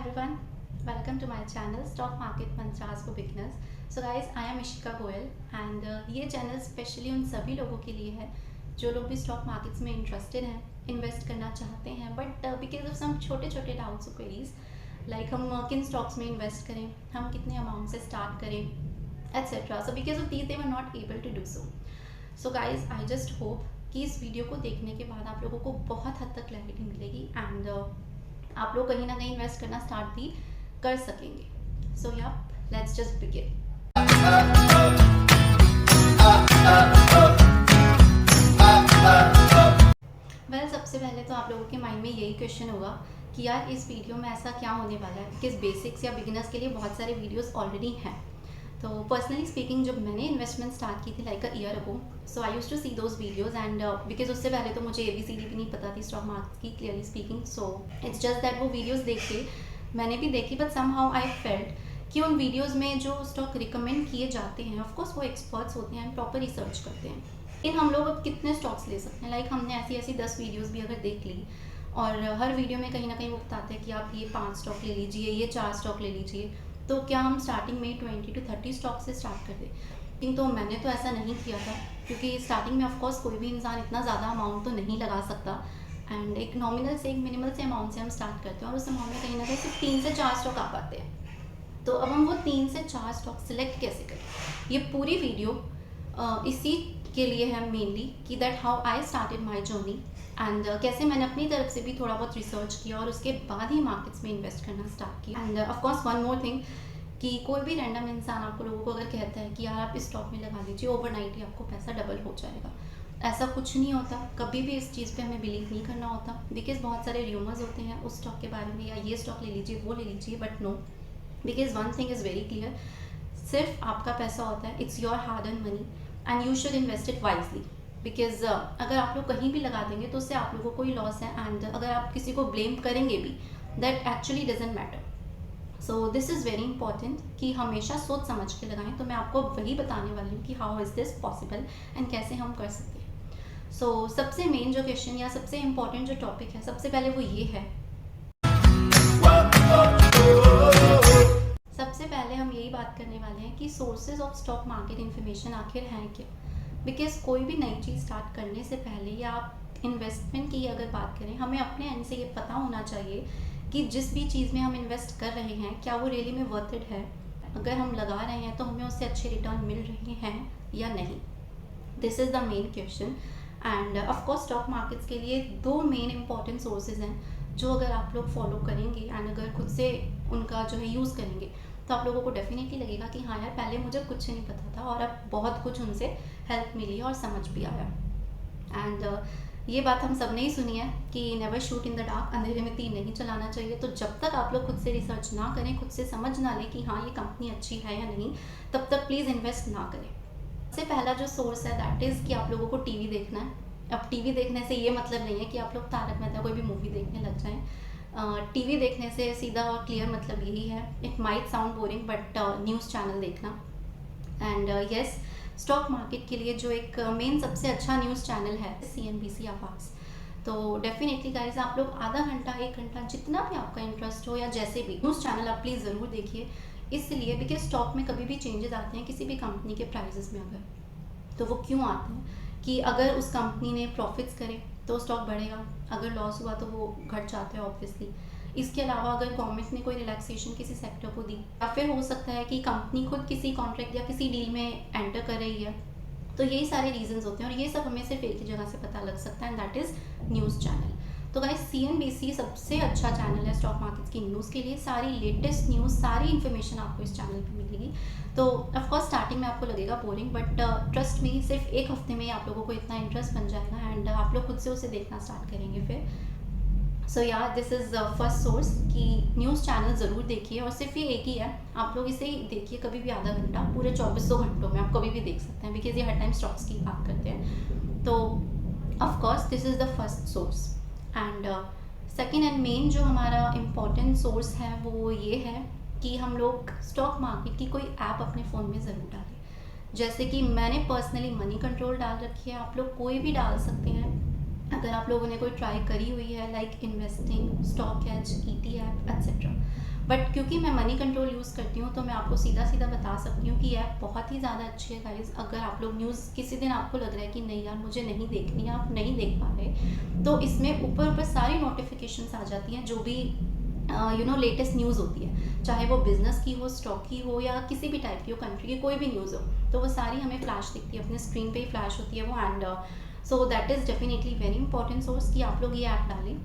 everyone, welcome to my channel Stock Market Mantras for Beginners. So guys, I am Ishika Goyal and ये channel specially उन सभी लोगों के लिए है जो लोग भी स्टॉक मार्केट्स में इंटरेस्टेड हैं, इन्वेस्ट करना चाहते हैं, बट बिकॉज ऑफ सम छोटे छोटे डाउट्स और क्वेरीज लाइक हम किन स्टॉक्स में इन्वेस्ट करें, हम कितने अमाउंट से स्टार्ट करें, etcetera. So because of these they were not able to do so. So guys, I just hope कि इस वीडियो को देखने के बाद आप लोगों को बहुत हद तक क्लैरिटी मिलेगी एंड आप लोग कहीं ना कहीं इन्वेस्ट करना स्टार्ट भी कर सकेंगे. सो या लेट्स जस्ट बिगिन. वेल, सबसे पहले तो आप लोगों के माइंड में यही क्वेश्चन होगा कि यार इस वीडियो में ऐसा क्या होने वाला है, बिकॉज बेसिक्स या बिगिनर्स के लिए बहुत सारे वीडियोस ऑलरेडी हैं. तो पर्सनली स्पीकिंग, जब मैंने इन्वेस्टमेंट स्टार्ट की थी like a year ago, so I used to see those videos and because उससे पहले तो मुझे ABCD भी नहीं पता थी स्टॉक मार्केट की, clearly speaking. So it's just that वो वीडियोस देख के मैंने भी देखी, बट समहाउ आई फेल्ट कि उन वीडियोस में जो स्टॉक रिकमेंड किए जाते हैं, ऑफकोर्स वो एक्सपर्ट्स होते हैं, प्रॉपर रिसर्च करते हैं. लेकिन हम लोग अब कितने स्टॉक्स ले सकते हैं? लाइक हमने ऐसी 10 वीडियोज़ भी अगर देख ली और हर वीडियो में कहीं ना कहीं वो बताते हैं कि आप ये 5 स्टॉक ले लीजिए, ये 4 स्टॉक ले लीजिए, तो क्या हम स्टार्टिंग में 20 to 30 स्टॉक से स्टार्ट कर दें? लेकिन तो मैंने तो ऐसा नहीं किया था, क्योंकि स्टार्टिंग में ऑफकोर्स कोई भी इंसान इतना ज़्यादा अमाउंट तो नहीं लगा सकता एंड एक नॉमिनल से, एक मिनिमल से अमाउंट से हम स्टार्ट करते हैं और उस अमाउंट में कहीं ना कहीं सिर्फ 3 से 4 स्टॉक आ पाते हैं. तो अब हम वो 3 से 4 स्टॉक सिलेक्ट कैसे करें? ये पूरी वीडियो इसी के लिए है मेनली कि that how I started my journey and कैसे मैंने अपनी तरफ से भी थोड़ा बहुत रिसर्च किया और उसके बाद ही मार्केट्स में इन्वेस्ट करना स्टार्ट किया. And of course one more thing कि कोई भी रैंडम इंसान आपको लोगों को अगर कहता है कि यार आप इस स्टॉक में लगा लीजिए, ओवरनाइट ही आपको पैसा डबल हो जाएगा, ऐसा कुछ नहीं होता. कभी भी इस चीज़ पे हमें बिलीव नहीं करना होता, बिकॉज बहुत सारे र्यूमर्स होते हैं उस स्टॉक के बारे में, या ये स्टॉक ले लीजिए, वो ले लीजिए, but no, because one thing is very clear, सिर्फ आपका पैसा होता है, it's your hard earned money and you should invest it wisely. Because अगर आप लोग कहीं भी लगा देंगे तो उससे आप लोगों को ही लॉस है, एंड अगर आप किसी को ब्लेम करेंगे भी, that actually doesn't matter. So this is very important कि हमेशा सोच समझ के लगाएं. तो मैं आपको वही बताने वाली हूँ कि how is this possible and कैसे हम कर सकते हैं. सो सबसे मेन जो क्वेश्चन या सबसे इम्पॉर्टेंट जो टॉपिक है, सबसे पहले वो ये है, सबसे पहले हम यही बात करने वाले हैं कि sources of stock market information आखिर हैं क्या. बिकॉज कोई भी नई चीज़ स्टार्ट करने से पहले या आप इन्वेस्टमेंट की अगर बात करें, हमें अपने एंड से ये पता होना चाहिए कि जिस भी चीज़ में हम इन्वेस्ट कर रहे हैं क्या वो रियली में वर्थ इट है. अगर हम लगा रहे हैं तो हमें उससे अच्छे रिटर्न मिल रहे हैं या नहीं. This is the main question. And of course stock markets के लिए 2 मेन इंपॉर्टेंट सोर्सेज हैं जो अगर आप लोग फॉलो करेंगे एंड अगर खुद से उनका जो है यूज़ करेंगे तो आप लोगों को डेफिनेटली लगेगा कि हाँ यार, पहले मुझे कुछ नहीं पता था और अब बहुत कुछ उनसे हेल्प मिली और समझ भी आया. एंड ये बात हम सब ने ही सुनी है कि never shoot in the dark, अंधेरे में तीर नहीं चलाना चाहिए. तो जब तक आप लोग खुद से रिसर्च ना करें, खुद से समझ ना लें कि हाँ ये कंपनी अच्छी है या नहीं, तब तक प्लीज़ इन्वेस्ट ना करें. सबसे पहला जो सोर्स है दैट इज़ कि आप लोगों को टीवी देखना है. अब टीवी देखने से ये मतलब नहीं है कि आप लोग तारक मेहता कोई भी मूवी देखने लग जाएं. टीवी देखने से सीधा और क्लियर मतलब यही है, it might sound boring but news channel देखना. एंड यस, स्टॉक मार्केट के लिए जो एक मेन सबसे अच्छा न्यूज़ चैनल है CNBC आवाज़. तो डेफिनेटली गाइस, आप लोग आधा घंटा 1 घंटा जितना भी आपका इंटरेस्ट हो या जैसे भी न्यूज़ चैनल आप प्लीज़ ज़रूर देखिए. इसलिए बिकॉज स्टॉक में कभी भी चेंजेस आते हैं किसी भी कंपनी के प्राइजेस में, अगर तो वो क्यों आते हैं कि अगर उस कंपनी ने प्रॉफिट्स करे तो स्टॉक बढ़ेगा, अगर लॉस हुआ तो वो घट जाते हैं ऑब्वियसली. इसके अलावा अगर गवर्नमेंट ने कोई रिलैक्सेशन किसी सेक्टर को दी, या फिर हो सकता है कि कंपनी खुद किसी कॉन्ट्रैक्ट या किसी डील में एंटर कर रही है, तो यही सारे रीजंस होते हैं और ये सब हमें सिर्फ एक ही जगह से पता लग सकता है, and that is news channel. तो गाइस, CNBC सबसे अच्छा चैनल है स्टॉक मार्केट्स की न्यूज़ के लिए. सारी लेटेस्ट न्यूज़, सारी इन्फॉर्मेशन आपको इस चैनल पर मिलेगी. तो ऑफकोर्स स्टार्टिंग में आपको लगेगा बोरिंग, बट ट्रस्ट मी, सिर्फ 1 हफ्ते में आप लोगों को इतना इंटरेस्ट बन जाएगा एंड आप लोग खुद से उसे देखना स्टार्ट करेंगे फिर. सो या दिस इज़ फर्स्ट सोर्स कि न्यूज़ चैनल ज़रूर देखिए, और सिर्फ ये एक ही है, आप लोग इसे ही देखिए कभी भी आधा घंटा, पूरे 2400 घंटों में आप कभी भी देख सकते हैं, बिकॉज ये हर टाइम स्टॉक्स की बात करते हैं. तो of course this is the first source. And second and main जो हमारा इम्पॉर्टेंट सोर्स है वो ये है कि हम लोग स्टॉक मार्केट की कोई ऐप अपने फ़ोन में ज़रूर डालें. जैसे कि मैंने पर्सनली मनी कंट्रोल डाल रखी है, आप लोग कोई भी डाल सकते हैं अगर आप लोगों ने कोई ट्राई करी हुई है, like investing, stock as, ETF etcetera. But क्योंकि मैं मनी कंट्रोल यूज़ करती हूँ तो मैं आपको सीधा सीधा बता सकती हूँ कि ये ऐप बहुत ही ज़्यादा अच्छी है गाइज। अगर आप लोग न्यूज़ किसी दिन आपको लग रहा है कि नहीं यार मुझे नहीं देखनी है, आप नहीं देख पा रहे, तो इसमें ऊपर ऊपर सारी नोटिफिकेशंस आ जाती हैं जो भी लेटेस्ट न्यूज़ होती है, चाहे वो बिजनेस की हो, स्टॉक की हो, या किसी भी टाइप की हो, कंट्री की कोई भी न्यूज़ हो, तो वो सारी हमें फ्लैश दिखती है, अपने स्क्रीन पे ही फ्लैश होती है वो। And so that is definitely very important source कि आप लोग ये ऐप डालें।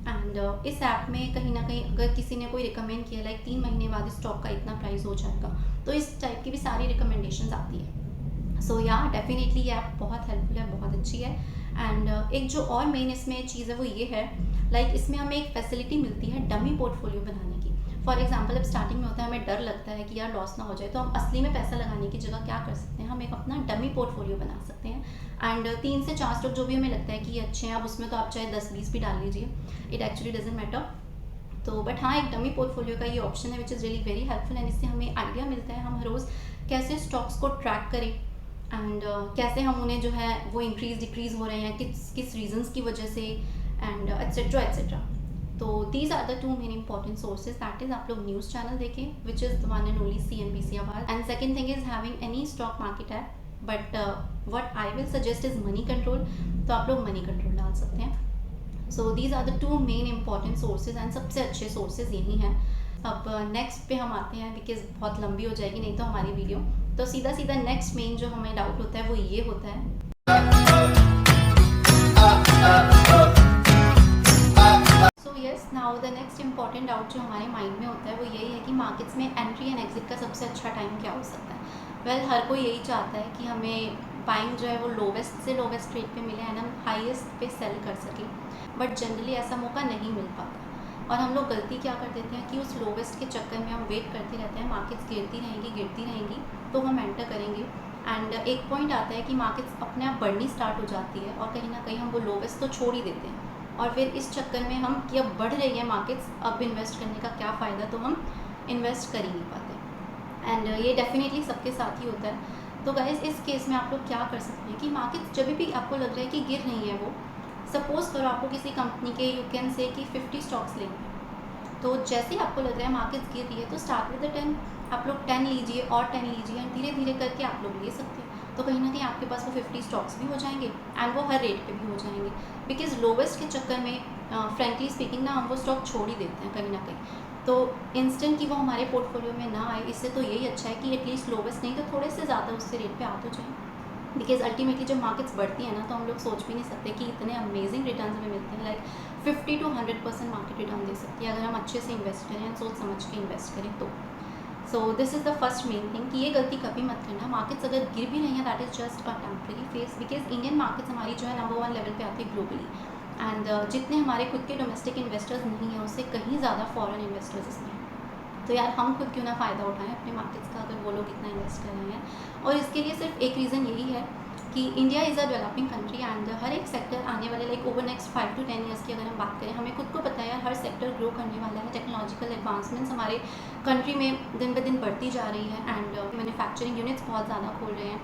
एंड इस ऐप में कहीं ना कहीं अगर किसी ने कोई रिकमेंड किया लाइक 3 महीने बाद स्टॉक का इतना प्राइस हो जाएगा, तो इस टाइप की भी सारी रिकमेंडेशंस आती है। सो या डेफिनेटली ये ऐप बहुत हेल्पफुल है, बहुत अच्छी है। एंड एक जो और मेन इसमें चीज़ है वो ये है, लाइक इसमें हमें एक फैसिलिटी मिलती है डमी पोर्टफोलियो बनाने की। फॉर एग्जाम्पल अब स्टार्टिंग में होता है, हमें डर लगता है कि यार लॉस ना हो जाए, तो हम असली में पैसा लगाने की जगह क्या कर सकते हैं, हम एक अपना डमी पोर्टफोलियो बना सकते हैं। एंड 3 से 4 स्टॉक जो भी हमें लगता है कि ये अच्छे हैं, अब उसमें तो आप चाहे 10-20 भी डाल लीजिए, इट एक्चुअली डजेंट मैटर। तो बट हाँ, एक डमी पोर्टफोलियो का ये ऑप्शन है which is really very helpful, and इससे हमें आइडिया मिलता है हम हर रोज़ कैसे स्टॉक्स को ट्रैक करें, एंड कैसे हम उन्हें जो है वो इंक्रीज डिक्रीज हो रहे हैं किस किस रीजंस की वजह से, एंड एट्सेट्रा एट्सेट्रा। तो these are the 2 main important sources, that is आप लोग न्यूज़ चैनल देखें which is the one and only CNBC Awaaz, and second thing is having any stock market app, but what I will suggest is Moneycontrol, तो आप लोग Moneycontrol डाल सकते हैं। So these are the 2 main important sources, and सबसे अच्छे sources यही हैं। अब नेक्स्ट पे हम आते हैं, बिकॉज बहुत लंबी हो जाएगी नहीं तो हमारी वीडियो, तो सीधा सीधा नेक्स्ट मेन जो हमें डाउट होता है वो ये होता है, so yes now the next important doubt जो हमारे माइंड में होता है वो यही है कि मार्केट्स में एंट्री एंड एग्जिट का सबसे अच्छा टाइम क्या हो सकता है। वेल हर कोई यही चाहता है कि हमें बाइंग जो है वो लोवेस्ट से लोवेस्ट रेट पे मिले एंड हम हाईएस्ट पे सेल कर सकें, बट जनरली ऐसा मौका नहीं मिल पाता, और हम लोग गलती क्या कर देते हैं कि उस लोवेस्ट के चक्कर में हम वेट करते रहते हैं, मार्केट्स गिरती रहेंगी तो हम एंटर करेंगे, एंड एक पॉइंट आता है कि मार्केट्स अपने आप बढ़नी स्टार्ट हो जाती है और कहीं ना कहीं हम वो लोवेस्ट तो छोड़ ही देते हैं, और फिर इस चक्कर में हम कि अब बढ़ रही है मार्केट्स, अब इन्वेस्ट करने का क्या फ़ायदा, तो हम इन्वेस्ट कर ही नहीं पाते। एंड ये डेफिनेटली सबके साथ ही होता है। तो गाइस इस केस में आप लोग क्या कर सकते हैं कि मार्केट्स जब भी आपको लग रहा है कि गिर रही है, वो सपोज करो आपको किसी कंपनी के यू कैन से कि 50 स्टॉक्स लेंगे, तो जैसे ही आपको लग रहा है मार्केट्स गिर रही है तो स्टार्ट विद द 10, आप लोग 10 लीजिए और 10 लीजिए, एंड धीरे धीरे करके आप लोग ले सकते हैं, तो कहीं ना कहीं आपके पास वो 50 स्टॉक्स भी हो जाएंगे एंड वो हर रेट पे भी हो जाएंगे, बिकॉज लोवेस्ट के चक्कर में फ्रेंकली स्पीकिंग ना हम वो स्टॉक छोड़ ही देते हैं कहीं ना कहीं, तो इंस्टेंट कि वो हमारे पोर्टफोलियो में ना आए, इससे तो यही अच्छा है कि एटलीस्ट लोवेस्ट नहीं तो थोड़े से ज़्यादा उससे रेट पे आ तो जाए, बिकॉज अल्टीमेटली जब मार्केट्स बढ़ती है ना तो हम लोग सोच भी नहीं सकते कि इतने अमेजिंग रिटर्न हमें मिलते हैं, लाइक 50 to 100% मार्केट रिटर्न दे सकती है अगर हम अच्छे से इन्वेस्ट करें, सोच समझ के इन्वेस्ट करें तो। So this is the first main thing कि ये गलती कभी मत करना, मार्केट्स अगर गिर भी नहीं है that is just a temporary face, because Indian markets हमारी जो है नंबर 1 लेवल पे आती है ग्लोबली, एंड जितने हमारे खुद के डोमेस्टिक इन्वेस्टर्स नहीं हैं उससे कहीं ज़्यादा फॉरेन इन्वेस्टर्स इसमें हैं, तो यार हम खुद क्यों ना फ़ायदा उठाएं अपने मार्केट्स का अगर वो लोग इतना इन्वेस्ट कर रहे हैं। और इसके लिए सिर्फ एक रीज़न यही है कि India is a developing country, and हर एक सेक्टर आने वाले like over next 5 to 10 years की अगर हम बात करें, हमें खुद को पता है यार हर सेक्टर ग्रो करने वाला है, टेक्नोलॉजिकल एडवांसमेंट्स हमारे कंट्री में दिन ब दिन बढ़ती जा रही है, एंड मैन्युफैक्चरिंग यूनिट्स बहुत ज़्यादा खोल रहे हैं,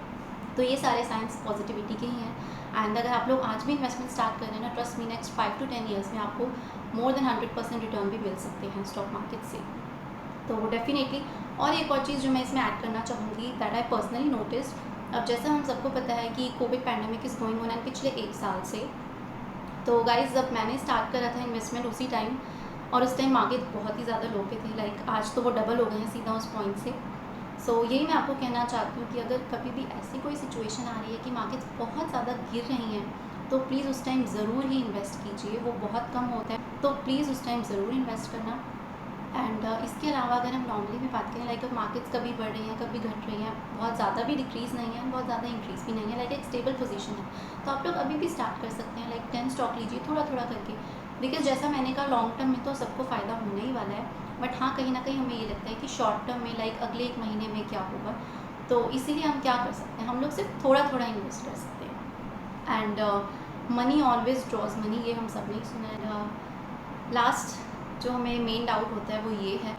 तो ये सारे साइंस पॉजिटिविटी के ही हैं। एंड अगर आप लोग आज भी इन्वेस्टमेंट स्टार्ट कर रहे हैं ना, trust me next 5 to 10 years में आपको मोर देन 100% रिटर्न भी मिल सकते हैं स्टॉक मार्केट से, तो डेफिनेटली। और एक और चीज़ जो मैं इसमें ऐड करना चाहूँगी दैट आई पर्सनली नोटिस, अब जैसा हम सबको पता है कि Covid pandemic is going on and पिछले 1 साल से, तो गाइज जब मैंने स्टार्ट करा था इन्वेस्टमेंट उसी टाइम, और उस टाइम मार्केट बहुत ही ज़्यादा लो पे थे, लाइक आज तो वो डबल हो गए हैं सीधा उस पॉइंट से। सो यही मैं आपको कहना चाहती हूँ कि अगर कभी भी ऐसी कोई सिचुएशन आ रही है कि मार्केट्स बहुत ज़्यादा गिर रही हैं, तो प्लीज़ उस टाइम ज़रूर ही इन्वेस्ट कीजिए, वो बहुत कम होता है, तो प्लीज़ उस टाइम ज़रूर इन्वेस्ट करना। एंड इसके अलावा अगर हम नॉर्मली भी बात करें, लाइक मार्केट्स कभी बढ़ रही हैं कभी घट रही हैं, बहुत ज़्यादा भी डिक्रीज़ नहीं है बहुत ज़्यादा इंक्रीज़ भी नहीं है, लाइक एक स्टेबल पोजीशन है, तो आप लोग अभी भी स्टार्ट कर सकते हैं, लाइक 10 स्टॉक लीजिए थोड़ा थोड़ा करके, बिकॉज जैसा मैंने कहा लॉन्ग टर्म में तो सबको फ़ायदा होने ही वाला है, बट हाँ कहीं ना कहीं हमें ये लगता है कि शॉर्ट टर्म में लाइक अगले 1 महीने में क्या होगा, तो इसीलिए हम क्या कर सकते हैं, हम लोग सिर्फ थोड़ा थोड़ा इन्वेस्ट कर सकते हैं, and money always draws money, ये हम सब ने सुना है। लास्ट जो हमें मेन डाउट होता है वो ये है,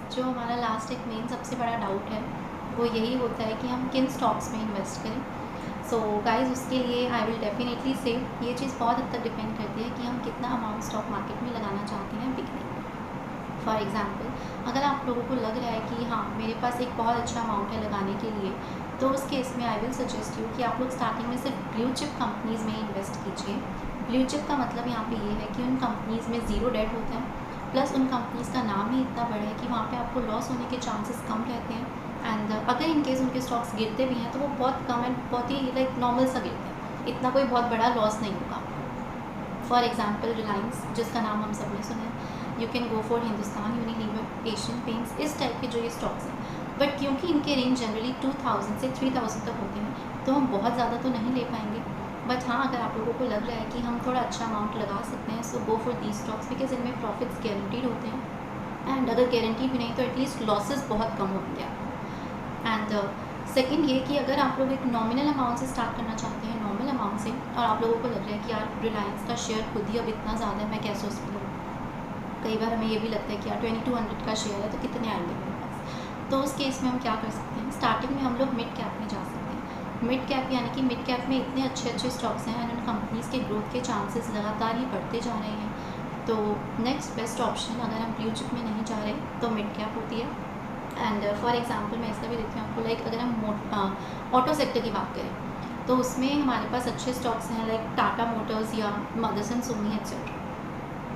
जो हमारा लास्ट एक मेन सबसे बड़ा डाउट है वो यही होता है कि हम किन स्टॉक्स में इन्वेस्ट करें। सो गाइज उसके लिए आई विल डेफिनेटली से ये चीज़ बहुत हद तक डिपेंड करती है कि हम कितना अमाउंट स्टॉक मार्केट में लगाना चाहते हैं बिकने में। फॉर एग्ज़ाम्पल अगर आप लोगों को लग रहा है कि हाँ मेरे पास एक बहुत अच्छा अमाउंट है लगाने के लिए, तो उस केस में आई विल सजेस्ट यू कि आप लोग स्टार्टिंग में सिर्फ ब्लू चिप कंपनीज़ में इन्वेस्ट कीजिए। ब्लू चिप का मतलब यहाँ पे ये है कि उन कंपनीज़ में ज़ीरो डेट होता है, प्लस उन कंपनीज़ का नाम ही इतना बड़ा है कि वहाँ पे आपको लॉस होने के चांसेस कम रहते हैं। एंड अगर इन केस उनके स्टॉक्स गिरते भी हैं तो वो बहुत कम एंड बहुत ही लाइक नॉर्मल सा गिरते हैं, इतना कोई बहुत बड़ा लॉस नहीं होगा। फॉर एग्जाम्पल रिलायंस, जिसका नाम हम सब ने सुना है, you can go for Hindustan Unilever, Asian paints, इस टाइप के जो ये स्टॉक्स हैं। बट क्योंकि इनके रेंज जनरली 2000 से 3000 तक होते हैं तो हम बहुत ज़्यादा तो नहीं ले पाएंगे। बट हाँ अगर आप लोगों को लग रहा है कि हम थोड़ा अच्छा अमाउंट लगा सकते हैं, so go for the stocks because इनमें प्रॉफिट्स गारंटीड होते हैं। एंड अगर गारंटी भी नहीं तो एटलीस्ट लॉसेस बहुत कम होंगे। एंड सेकेंड ये कि अगर आप लोग एक नॉमिनल अमाउंट से स्टार्ट करना चाहते हैं, नॉर्मल अमाउंट से, और आप लोगों को लग रहा है कि यार रिलायंस का शेयर खुद ही अब इतना ज़्यादा है, मैं कैसे उसमें लूँ। कई बार हमें ये भी लगता है कि यार 2200 का शेयर है तो कितने आएंगे मेरे पास। तो उस केस में हम क्या कर सकते हैं, स्टार्टिंग में हम लोग मिड कैप में जा सकते हैं। मिड कैप यानी कि मिड कैप में इतने अच्छे अच्छे स्टॉक्स हैं एंड उन कंपनीज़ के ग्रोथ के चांसेस लगातार ही बढ़ते जा रहे हैं। तो नेक्स्ट बेस्ट ऑप्शन अगर हम ब्लू चिप में नहीं जा रहे तो मिड कैप होती है। एंड फॉर एग्जांपल मैं इसका भी देखती हूँ आपको, लाइक अगर हम ऑटो सेक्टर की बात करें तो उसमें हमारे पास अच्छे स्टॉक्स हैं लाइक टाटा मोटर्स या मदरसन सुमी एक्सेट्रा।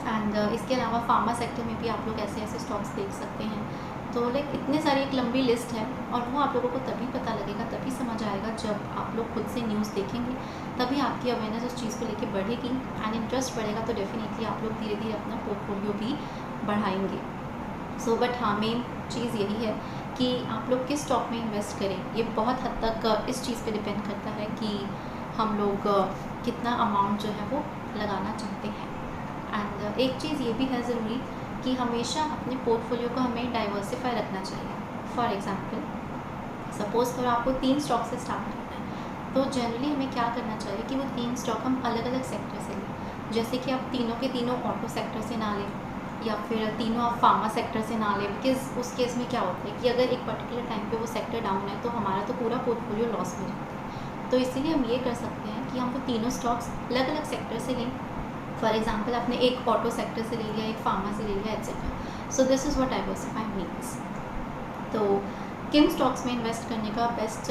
एंड इसके अलावा फार्मा सेक्टर में भी आप लोग ऐसे ऐसे स्टॉक्स देख सकते हैं। तो लाइक इतने सारी एक लंबी लिस्ट है और वो आप लोगों को तभी पता लगेगा, तभी समझ आएगा जब आप लोग खुद से न्यूज़ देखेंगे, तभी आपकी अवेयरनेस उस चीज़ को लेके बढ़ेगी एंड इंटरेस्ट बढ़ेगा तो डेफिनेटली आप लोग धीरे धीरे अपना पोर्टफोलियो भी बढ़ाएंगे। सो बट हाँ मेन चीज़ यही है कि आप लोग किस स्टॉक में इन्वेस्ट करें। ये बहुत हद तक इस चीज़ पे डिपेंड करता है कि हम लोग कितना अमाउंट जो है वो लगाना चाहते हैं। एंड एक चीज़ ये भी है ज़रूरी कि हमेशा अपने पोर्टफोलियो को हमें डाइवर्सिफाई रखना चाहिए। फॉर एग्ज़ाम्पल सपोज़ करो आपको 3 स्टॉक से स्टार्ट करना है, तो जनरली हमें क्या करना चाहिए कि वो 3 स्टॉक हम अलग अलग सेक्टर से लें। जैसे कि आप तीनों के तीनों ऑटो सेक्टर से ना लें या फिर तीनों आप फार्मा सेक्टर से ना लें, बिकॉज उस केस में क्या होता है कि अगर एक पर्टिकुलर टाइम पे वो सेक्टर डाउन है तो हमारा तो पूरा पोर्टफोलियो लॉस में जाता है। तो इसीलिए हम ये कर सकते हैं कि हम वो तीनों स्टॉक्स अलग अलग सेक्टर से लें। फॉर एग्जाम्पल आपने एक ऑटो सेक्टर से ले लिया, एक फार्मा से ले लिया etcetera. So this is what diversify means. तो किन स्टॉक्स में इन्वेस्ट करने का बेस्ट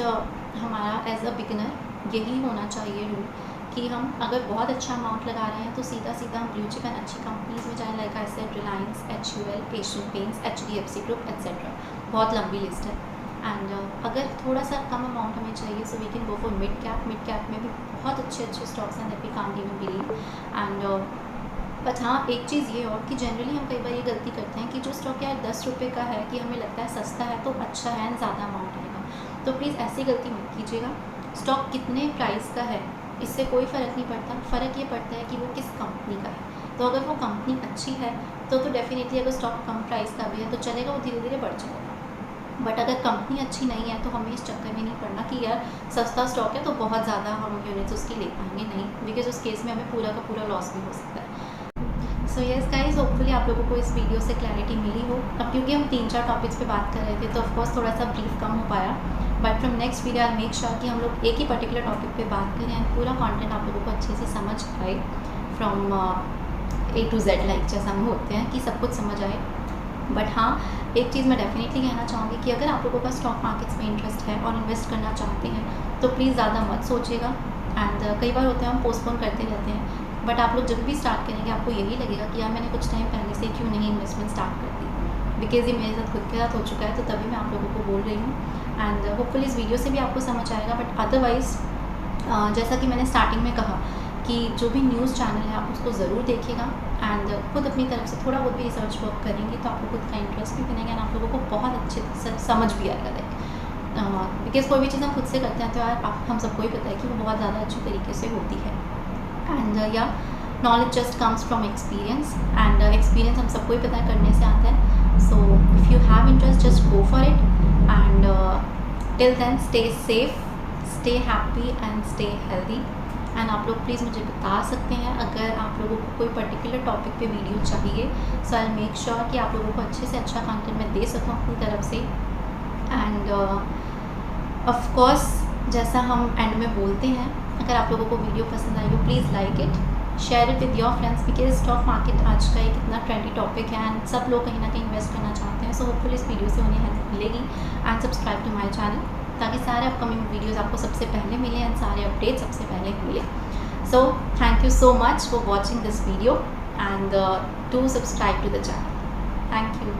हमारा एज अ बिगिनर यही होना चाहिए रूल कि हम अगर बहुत अच्छा अमाउंट लगा रहे हैं तो सीधा सीधा हम ब्लू चिप एंड अच्छी कंपनीज में जाएँ, like I said Reliance, HUL, Asian paints, HDFC group etcetera. बहुत लंबी लिस्ट है। एंड अगर थोड़ा सा कम अमाउंट हमें चाहिए so we can go for mid cap. Mid cap में भी बहुत अच्छे अच्छे स्टॉक्स हैं that we can't even believe. And but हाँ एक चीज़ ये और कि जनरली हम कई बार ये गलती करते हैं कि जो स्टॉक यार 10 रुपये का है कि हमें लगता है सस्ता है तो अच्छा है एंड ज़्यादा अमाउंट आएगा, तो प्लीज़ ऐसी गलती मत कीजिएगा। स्टॉक कितने प्राइस का है इससे कोई फ़र्क नहीं पड़ता, फ़र्क ये पड़ता है कि वो किस कंपनी का है। तो अगर वो कंपनी अच्छी है तो डेफिनेटली अगर स्टॉक कम प्राइस का भी है तो चलेगा, वो धीरे धीरे बढ़ जाएगा। बट अगर कंपनी अच्छी नहीं है तो हमें इस चक्कर में नहीं पड़ना कि यार सस्ता स्टॉक है तो बहुत ज़्यादा हम यूनिट्स उसकी ले पाएंगे, नहीं, बिकॉज उस केस में हमें पूरा का पूरा लॉस भी हो सकता है। सो यस गाइज, होपफुली आप लोगों को इस वीडियो से क्लैरिटी मिली हो। अब क्योंकि हम 3-4 टॉपिक्स पे बात कर रहे थे तो ऑफकोर्स थोड़ा सा ब्रीफ कम हो पाया, but from next video I make sure कि हम लोग एक ही पर्टिकुलर टॉपिक पे बात करें एंड पूरा कंटेंट आप लोगों को अच्छे से समझ आए from A to Z, like जैसा हम होते हैं कि सब कुछ समझ आए। बट हाँ एक चीज़ मैं डेफिनेटली कहना चाहूँगी कि अगर आप लोगों का स्टॉक मार्केट्स में इंटरेस्ट है और इन्वेस्ट करना चाहते हैं तो प्लीज़ ज़्यादा मत सोचिएगा। एंड कई बार होता है हम पोस्टपोन करते रहते हैं, बट आप लोग जब भी स्टार्ट करेंगे आपको यही लगेगा कि यार मैंने कुछ टाइम पहले से क्यों नहीं इन्वेस्टमेंट स्टार्ट कर दी, बिकॉज ये मेरे साथ खुद के साथ हो चुका है, तो तभी मैं आप लोगों को बोल रही हूँ। एंड होपफुली इस वीडियो से भी आपको समझ आएगा। बट अदरवाइज़ जैसा कि मैंने स्टार्टिंग में कहा कि जो भी न्यूज़ चैनल है आप उसको ज़रूर देखिएगा एंड खुद अपनी तरफ से थोड़ा बहुत भी रिसर्च वर्क करेंगे तो आपको खुद का इंटरेस्ट भी बनेगा एंड आप लोगों को बहुत अच्छे से समझ भी आएगा। लाइक बिकॉज कोई भी चीज़ हम खुद से करते हैं तो यार हम सबको ही पता है कि वो बहुत ज़्यादा अच्छी तरीके से होती है। एंड या knowledge just comes from experience and experience हम सबको ही पता है करने से आता है। So if you have interest just go for it and till then stay safe, stay happy and stay healthy. And आप लोग प्लीज़ मुझे बता सकते हैं अगर आप लोगों को कोई पर्टिकुलर टॉपिक पे वीडियो चाहिए, सो आई मेक श्योर कि आप लोगों को अच्छे से अच्छा कंटेंट मैं दे सकूँ अपनी तरफ से। एंड ऑफ कोर्स जैसा हम एंड में बोलते हैं, अगर आप लोगों को वीडियो पसंद आई हो please like it, share it with your friends, because stock market आज का एक इतना ट्रेंडी टॉपिक है एंड सब लोग कहीं ना कहीं इन्वेस्ट करना चाहते हैं. सो होपफुली इस वीडियो से उन्हें हेल्प मिलेगी. And subscribe to my channel ताकि सारे अपकमिंग वीडियोस आपको सबसे पहले मिले एंड सारे अपडेट सबसे पहले मिले. So thank you so much for watching this video and do subscribe to the channel. Thank you.